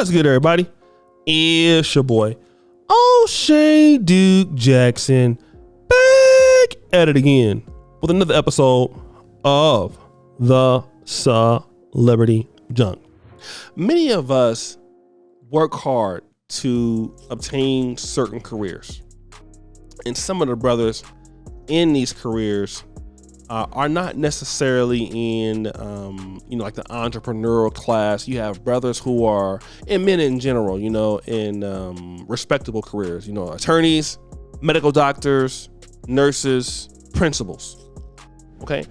What's good, everybody? It's your boy, O'Shea Duke Jackson, back at it again with another episode of the Celebrity Junk. Many of us work hard to obtain certain careers, and some of the brothers in these careers are not necessarily in, like the entrepreneurial class. You have brothers who are, and men in general, in respectable careers, attorneys, medical doctors, nurses, principals. Okay.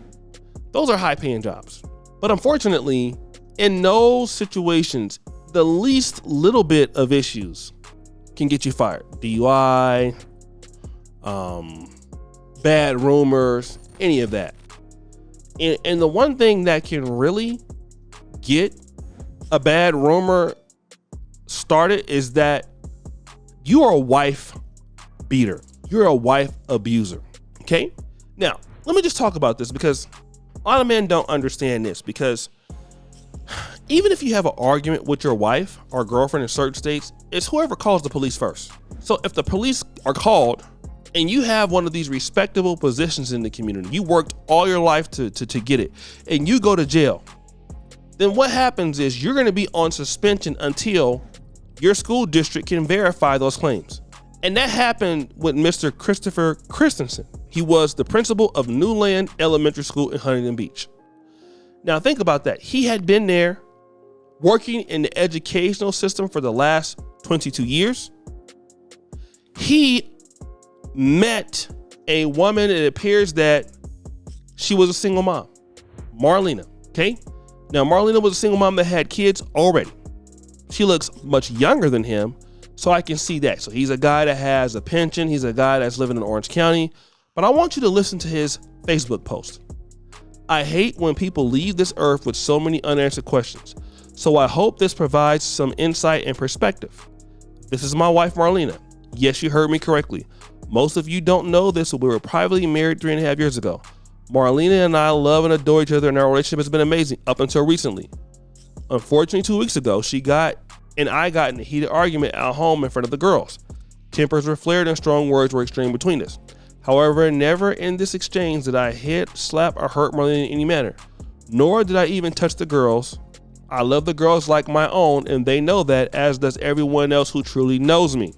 Those are high paying jobs. But unfortunately, in those situations, the least little bit of issues can get you fired. DUI, bad rumors, any of that. And the one thing that can really get a bad rumor started is that you are a wife beater. You're a wife abuser. Okay? Now, let me just talk about this because a lot of men don't understand this, because even if you have an argument with your wife or girlfriend in certain states, it's whoever calls the police first. So if the police are called and you have one of these respectable positions in the community, you worked all your life to get it, and you go to jail, then what happens is you're going to be on suspension until your school district can verify those claims. And that happened with Mr. Christopher Christensen. He was the principal of Newland Elementary School in Huntington Beach. Now think about that. He had been there working in the educational system for the last 22 years. He met a woman, it appears that she was a single mom, Marlena. Okay. Now Marlena was a single mom that had kids already. She looks much younger than him, so I can see that. So he's a guy that has a pension. He's a guy that's living in Orange County. But I want you to listen to his Facebook post. I hate when people leave this earth with so many unanswered questions. So I hope this provides some insight and perspective. This is my wife, Marlena. Yes, you heard me correctly. Most of you don't know this, but we were privately married 3.5 years ago. Marlena and I love and adore each other, and our relationship has been amazing up until recently. Unfortunately, 2 weeks ago, I got in a heated argument at home in front of the girls. Tempers were flared and strong words were exchanged between us. However, never in this exchange did I hit, slap, or hurt Marlena in any manner, nor did I even touch the girls. I love the girls like my own, and they know that, as does everyone else who truly knows me.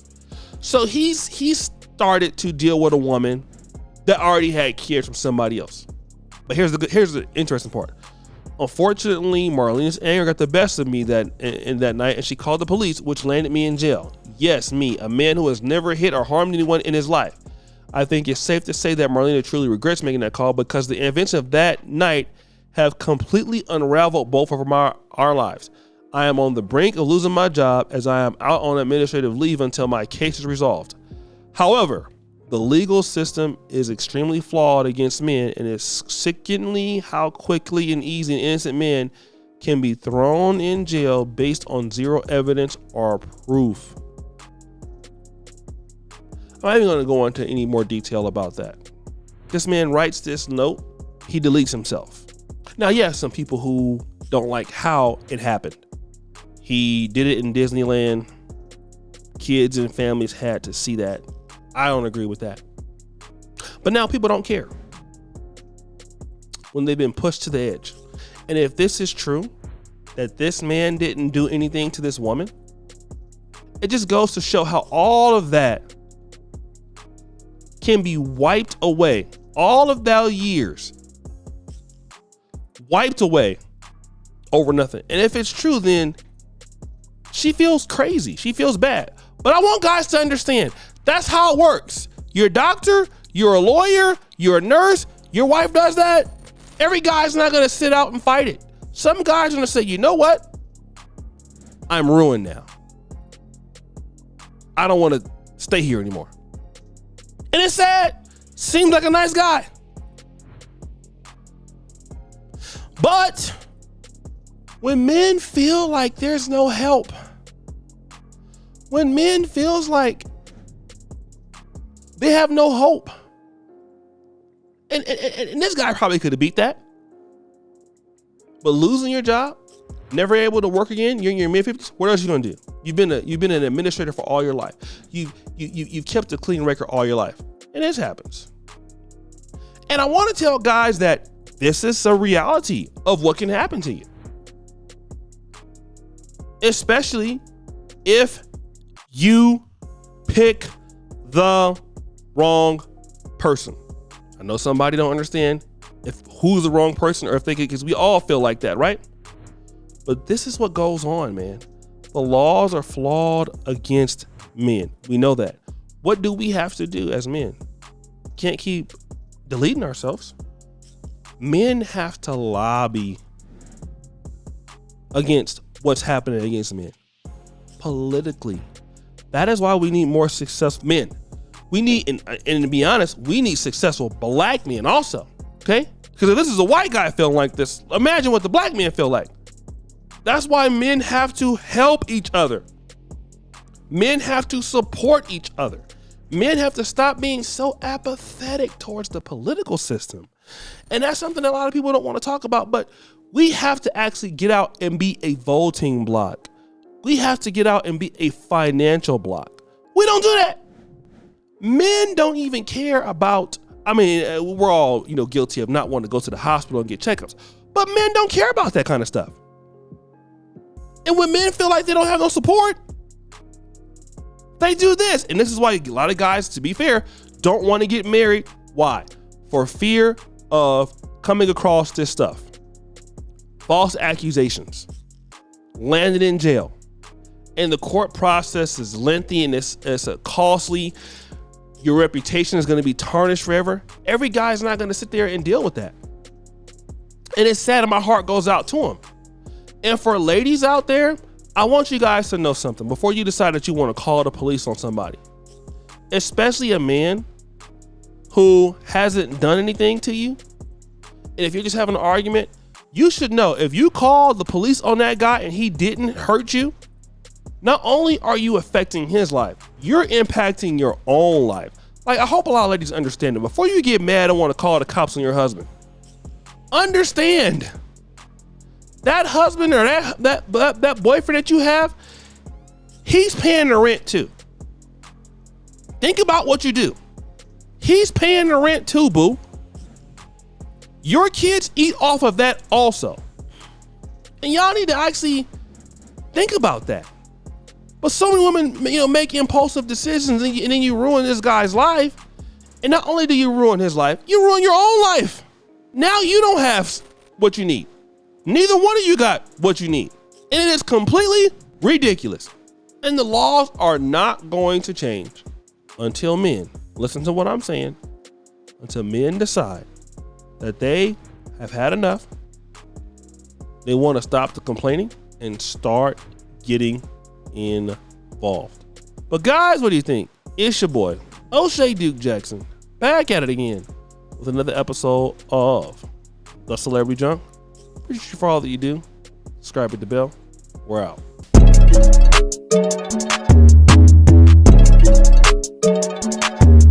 So he's started to deal with a woman that already had kids from somebody else. But here's the interesting part. Unfortunately, Marlena's anger got the best of me in that night, and she called the police, which landed me in jail. Yes, me, a man who has never hit or harmed anyone in his life. I think it's safe to say that Marlena truly regrets making that call, because the events of that night have completely unraveled both of our lives. I am on the brink of losing my job, as I am out on administrative leave until my case is resolved. However, the legal system is extremely flawed against men, and it's sickeningly how quickly and easy innocent men can be thrown in jail based on zero evidence or proof. I'm not even going to go into any more detail about that. This man writes this note, he deletes himself. Now, yes, some people who don't like how it happened. He did it in Disneyland. Kids and families had to see that. I don't agree with that. But now people don't care when they've been pushed to the edge. And if this is true, that this man didn't do anything to this woman, it just goes to show how all of that can be wiped away. All of those years wiped away over nothing. And if it's true, then she feels crazy. She feels bad. But I want guys to understand, that's how it works. You're a doctor, you're a lawyer, you're a nurse, your wife does that. Every guy's not going to sit out and fight it. Some guys are going to say, you know what? I'm ruined now. I don't want to stay here anymore. And it's sad. Seems like a nice guy. But when men feel like there's no help, when men feels like they have no hope, and this guy probably could have beat that, but losing your job, never able to work again. You're in your mid-50s. What else are you gonna do? You've been an administrator for all your life. You've kept a clean record all your life, and this happens. And I want to tell guys that this is a reality of what can happen to you, especially if you pick the wrong person. I know somebody don't understand who's the wrong person, or if they could, because we all feel like that, right? But this is what goes on, man. The laws are flawed against men. We know that. What do we have to do as men? Can't keep deleting ourselves. Men have to lobby against what's happening against men politically. That is why we need more successful men. We need, and to be honest, we need successful black men also, okay? Because if this is a white guy feeling like this, imagine what the black men feel like. That's why men have to help each other. Men have to support each other. Men have to stop being so apathetic towards the political system. And that's something that a lot of people don't want to talk about, but we have to actually get out and be a voting bloc. We have to get out and be a financial bloc. We don't do that. Men don't even care about, we're all, guilty of not wanting to go to the hospital and get checkups, but men don't care about that kind of stuff. And when men feel like they don't have no support, they do this. And this is why a lot of guys, to be fair, don't want to get married. Why? For fear of coming across this stuff. False accusations. Landed in jail. And the court process is lengthy and it's costly. Your reputation is going to be tarnished forever. Every guy's not going to sit there and deal with that. And it's sad, and my heart goes out to him. And for ladies out there, I want you guys to know something before you decide that you want to call the police on somebody, especially a man who hasn't done anything to you. And if you're just having an argument, you should know if you call the police on that guy and he didn't hurt you, not only are you affecting his life, you're impacting your own life. Like, I hope a lot of ladies understand it. Before you get mad and want to call the cops on your husband, understand that husband or that boyfriend that you have, he's paying the rent too. Think about what you do. He's paying the rent too, boo. Your kids eat off of that also. And y'all need to actually think about that. But so many women, make impulsive decisions and then you ruin this guy's life. And not only do you ruin his life, you ruin your own life. Now you don't have what you need. Neither one of you got what you need. And it is completely ridiculous. And the laws are not going to change until men, listen to what I'm saying, until men decide that they have had enough. They want to stop the complaining and start getting involved. But guys, what do you think? It's your boy, O'Shea Duke Jackson, back at it again with another episode of The Celebrity Junk. Appreciate you for all that you do. Subscribe, hit the bell. We're out.